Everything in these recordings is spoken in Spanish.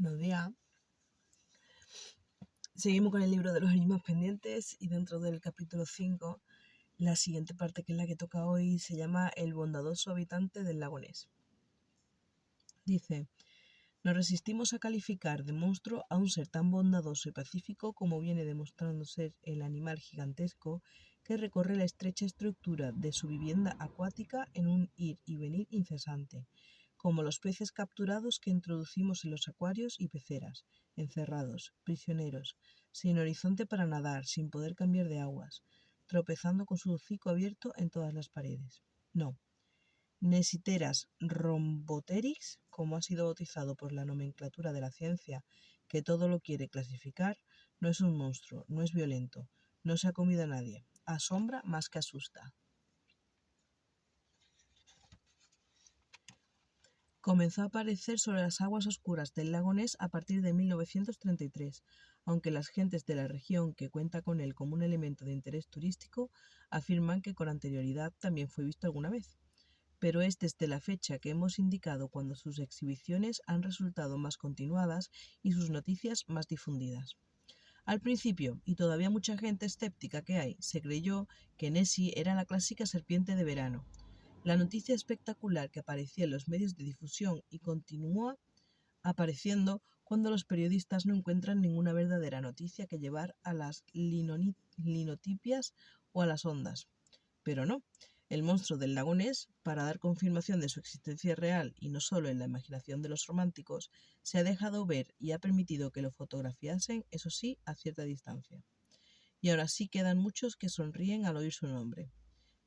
Buenos días. Seguimos con el libro de los enigmas pendientes y dentro del capítulo 5, la siguiente parte, que es la que toca hoy, se llama El bondadoso habitante del lago Ness. Dice: nos resistimos a calificar de monstruo a un ser tan bondadoso y pacífico como viene demostrando ser el animal gigantesco que recorre la estrecha estructura de su vivienda acuática en un ir y venir incesante, como los peces capturados que introducimos en los acuarios y peceras, encerrados, prisioneros, sin horizonte para nadar, sin poder cambiar de aguas, tropezando con su hocico abierto en todas las paredes. No. Nessiteras rhomboteryx, como ha sido bautizado por la nomenclatura de la ciencia, que todo lo quiere clasificar, no es un monstruo, no es violento, no se ha comido a nadie, asombra más que asusta. Comenzó a aparecer sobre las aguas oscuras del lago Ness a partir de 1933, aunque las gentes de la región que cuenta con él como un elemento de interés turístico afirman que con anterioridad también fue visto alguna vez. Pero es desde la fecha que hemos indicado cuando sus exhibiciones han resultado más continuadas y sus noticias más difundidas. Al principio, y todavía mucha gente escéptica que hay, se creyó que Nessie era la clásica serpiente de verano. La noticia espectacular que aparecía en los medios de difusión y continúa apareciendo cuando los periodistas no encuentran ninguna verdadera noticia que llevar a las linotipias o a las ondas. Pero no, el monstruo del lago Ness, para dar confirmación de su existencia real y no solo en la imaginación de los románticos, se ha dejado ver y ha permitido que lo fotografiasen, eso sí, a cierta distancia. Y ahora sí quedan muchos que sonríen al oír su nombre.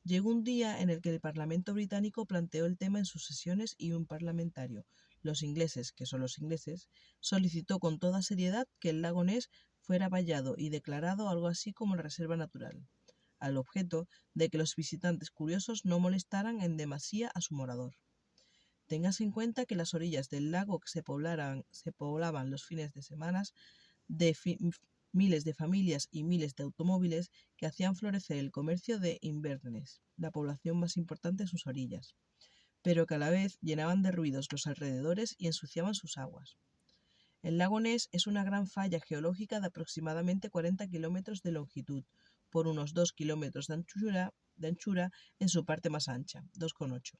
Llegó un día en el que el Parlamento británico planteó el tema en sus sesiones y un parlamentario, los ingleses, que son los ingleses, solicitó con toda seriedad que el lago Ness fuera vallado y declarado algo así como reserva natural, al objeto de que los visitantes curiosos no molestaran en demasía a su morador. Téngase en cuenta que las orillas del lago que se poblaban los fines de semana de miles de familias y miles de automóviles que hacían florecer el comercio de Inverness, la población más importante en sus orillas, pero que a la vez llenaban de ruidos los alrededores y ensuciaban sus aguas. El lago Ness es una gran falla geológica de aproximadamente 40 kilómetros de longitud por unos 2 kilómetros de anchura en su parte más ancha, 2,8,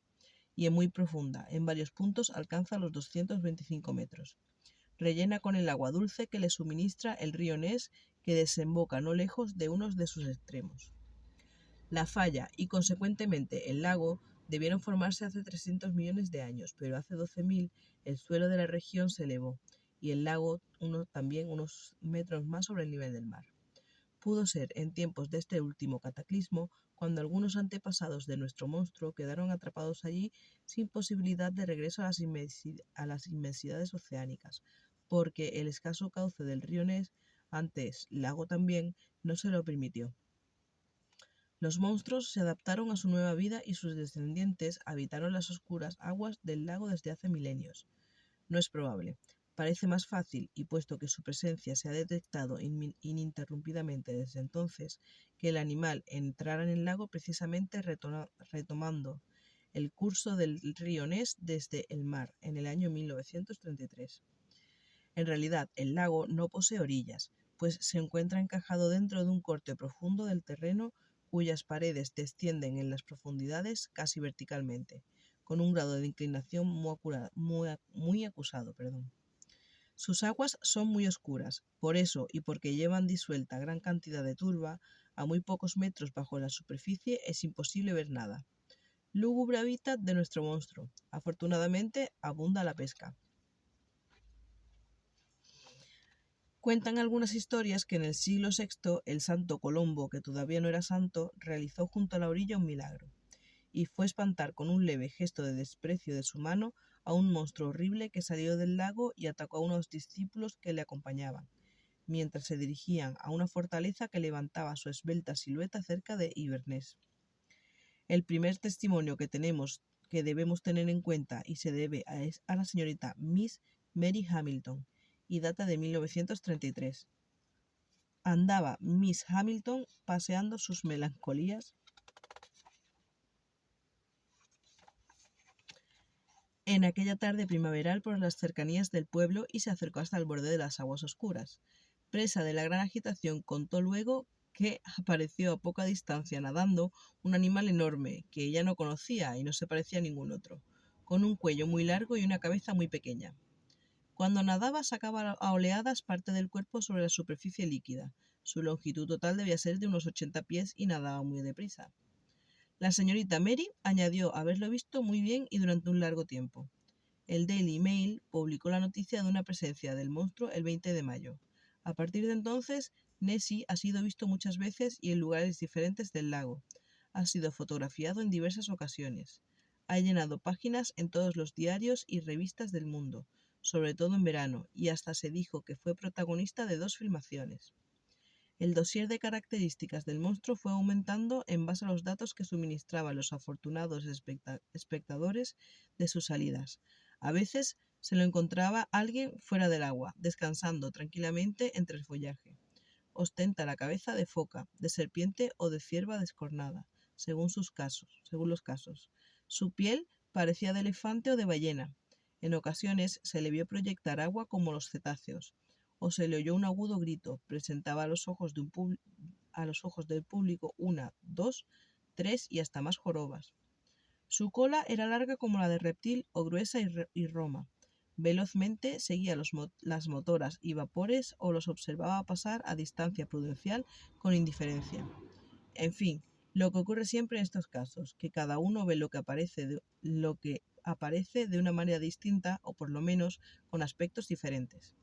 y es muy profunda, en varios puntos alcanza los 225 metros. Rellena con el agua dulce que le suministra el río Ness, que desemboca no lejos de uno de sus extremos. La falla y, consecuentemente, el lago debieron formarse hace 300 millones de años, pero hace 12.000 el suelo de la región se elevó y el lago también unos metros más sobre el nivel del mar. Pudo ser en tiempos de este último cataclismo cuando algunos antepasados de nuestro monstruo quedaron atrapados allí sin posibilidad de regreso a las inmensidades oceánicas, porque el escaso cauce del río Ness, antes lago también, no se lo permitió. Los monstruos se adaptaron a su nueva vida y sus descendientes habitaron las oscuras aguas del lago desde hace milenios. No es probable. Parece más fácil, y puesto que su presencia se ha detectado ininterrumpidamente desde entonces, que el animal entrara en el lago precisamente retomando el curso del río Ness desde el mar en el año 1933. En realidad, el lago no posee orillas, pues se encuentra encajado dentro de un corte profundo del terreno cuyas paredes descienden en las profundidades casi verticalmente, con un grado de inclinación muy acusado. Sus aguas son muy oscuras, por eso y porque llevan disuelta gran cantidad de turba, a muy pocos metros bajo la superficie es imposible ver nada. Lúgubre hábitat de nuestro monstruo. Afortunadamente abunda la pesca. Cuentan algunas historias que en el siglo VI el santo Colombo, que todavía no era santo, realizó junto a la orilla un milagro, y fue espantar con un leve gesto de desprecio de su mano a un monstruo horrible que salió del lago y atacó a unos discípulos que le acompañaban, mientras se dirigían a una fortaleza que levantaba su esbelta silueta cerca de Inverness. El primer testimonio que debemos tener en cuenta y se debe a la señorita Miss Mary Hamilton, y data de 1933. Andaba Miss Hamilton paseando sus melancolías en aquella tarde primaveral por las cercanías del pueblo y se acercó hasta el borde de las aguas oscuras. Presa de la gran agitación, contó luego que apareció a poca distancia nadando un animal enorme que ella no conocía y no se parecía a ningún otro, con un cuello muy largo y una cabeza muy pequeña. Cuando nadaba sacaba a oleadas parte del cuerpo sobre la superficie líquida. Su longitud total debía ser de unos 80 pies y nadaba muy deprisa. La señorita Mary añadió haberlo visto muy bien y durante un largo tiempo. El Daily Mail publicó la noticia de una presencia del monstruo el 20 de mayo. A partir de entonces, Nessie ha sido visto muchas veces y en lugares diferentes del lago. Ha sido fotografiado en diversas ocasiones. Ha llenado páginas en todos los diarios y revistas del mundo, sobre todo en verano, y hasta se dijo que fue protagonista de 2 filmaciones. El dossier de características del monstruo fue aumentando en base a los datos que suministraban los afortunados espectadores de sus salidas. A veces se lo encontraba alguien fuera del agua, descansando tranquilamente entre el follaje. Ostenta la cabeza de foca, de serpiente o de cierva descornada, según los casos. Su piel parecía de elefante o de ballena. En ocasiones se le vio proyectar agua como los cetáceos, o se le oyó un agudo grito. Presentaba a los ojos del público 1, 2, 3 y hasta más jorobas. Su cola era larga como la de reptil o gruesa y roma. Velozmente seguía las motoras y vapores o los observaba pasar a distancia prudencial con indiferencia. En fin, lo que ocurre siempre en estos casos, que cada uno ve lo que aparece de una manera distinta o por lo menos con aspectos diferentes.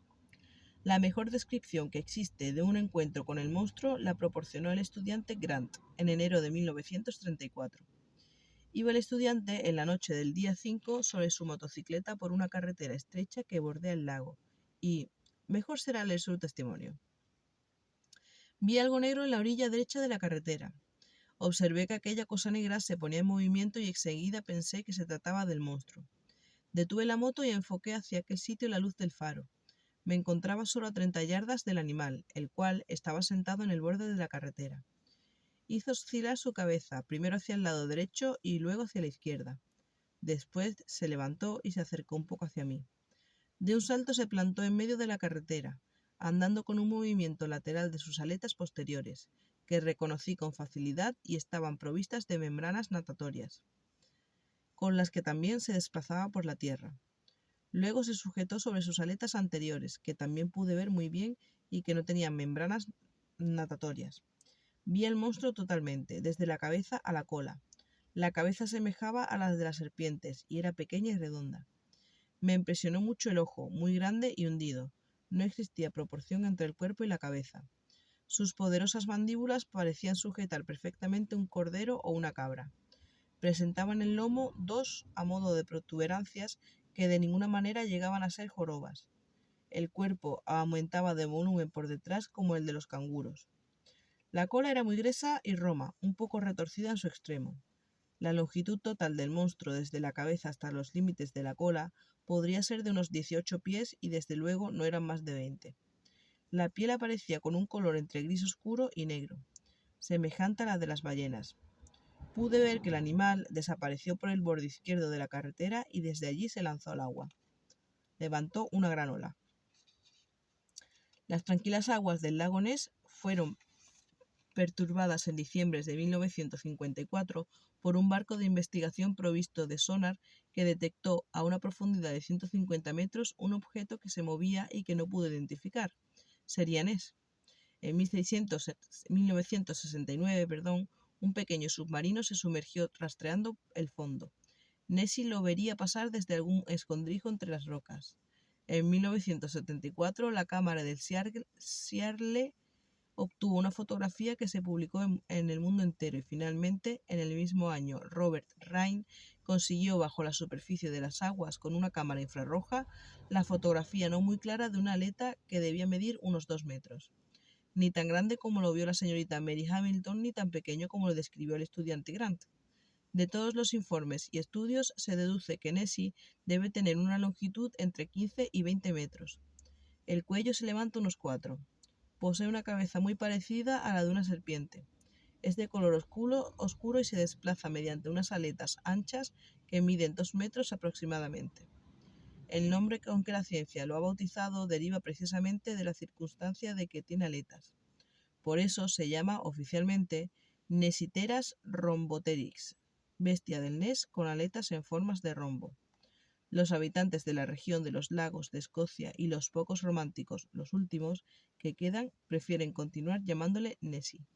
La mejor descripción que existe de un encuentro con el monstruo la proporcionó el estudiante Grant en enero de 1934. Iba el estudiante en la noche del día 5 sobre su motocicleta por una carretera estrecha que bordea el lago, y mejor será leer su testimonio. Vi algo negro en la orilla derecha de la carretera. Observé que aquella cosa negra se ponía en movimiento y enseguida pensé que se trataba del monstruo. Detuve la moto y enfoqué hacia aquel sitio la luz del faro. Me encontraba solo a 30 yardas del animal, el cual estaba sentado en el borde de la carretera. Hizo oscilar su cabeza, primero hacia el lado derecho y luego hacia la izquierda. Después se levantó y se acercó un poco hacia mí. De un salto se plantó en medio de la carretera, andando con un movimiento lateral de sus aletas posteriores, que reconocí con facilidad y estaban provistas de membranas natatorias, con las que también se desplazaba por la tierra. Luego se sujetó sobre sus aletas anteriores, que también pude ver muy bien y que no tenían membranas natatorias. Vi el monstruo totalmente, desde la cabeza a la cola. La cabeza semejaba a la de las serpientes y era pequeña y redonda. Me impresionó mucho el ojo, muy grande y hundido. No existía proporción entre el cuerpo y la cabeza. Sus poderosas mandíbulas parecían sujetar perfectamente un cordero o una cabra. Presentaban el lomo 2 a modo de protuberancias que de ninguna manera llegaban a ser jorobas. El cuerpo aumentaba de volumen por detrás como el de los canguros. La cola era muy gruesa y roma, un poco retorcida en su extremo. La longitud total del monstruo desde la cabeza hasta los límites de la cola podría ser de unos 18 pies y desde luego no eran más de 20. La piel aparecía con un color entre gris oscuro y negro, semejante a la de las ballenas. Pude ver que el animal desapareció por el borde izquierdo de la carretera y desde allí se lanzó al agua. Levantó una gran ola. Las tranquilas aguas del lago Ness fueron perturbadas en diciembre de 1954 por un barco de investigación provisto de sonar que detectó a una profundidad de 150 metros un objeto que se movía y que no pudo identificar. Sería Ness. En 1969, un pequeño submarino se sumergió rastreando el fondo. Nessie lo vería pasar desde algún escondrijo entre las rocas. En 1974, la cámara del Searle obtuvo una fotografía que se publicó en el mundo entero y finalmente, en el mismo año, Robert Rhine consiguió bajo la superficie de las aguas con una cámara infrarroja la fotografía no muy clara de una aleta que debía medir unos 2 metros. Ni tan grande como lo vio la señorita Mary Hamilton, ni tan pequeño como lo describió el estudiante Grant. De todos los informes y estudios se deduce que Nessie debe tener una longitud entre 15 y 20 metros. El cuello se levanta unos 4. Posee una cabeza muy parecida a la de una serpiente. Es de color oscuro y se desplaza mediante unas aletas anchas que miden 2 metros aproximadamente. El nombre con que la ciencia lo ha bautizado deriva precisamente de la circunstancia de que tiene aletas. Por eso se llama oficialmente Nesiteras rhomboteryx, bestia del Ness con aletas en formas de rombo. Los habitantes de la región de los lagos de Escocia y los pocos románticos, los últimos, que quedan, prefieren continuar llamándole Nessie.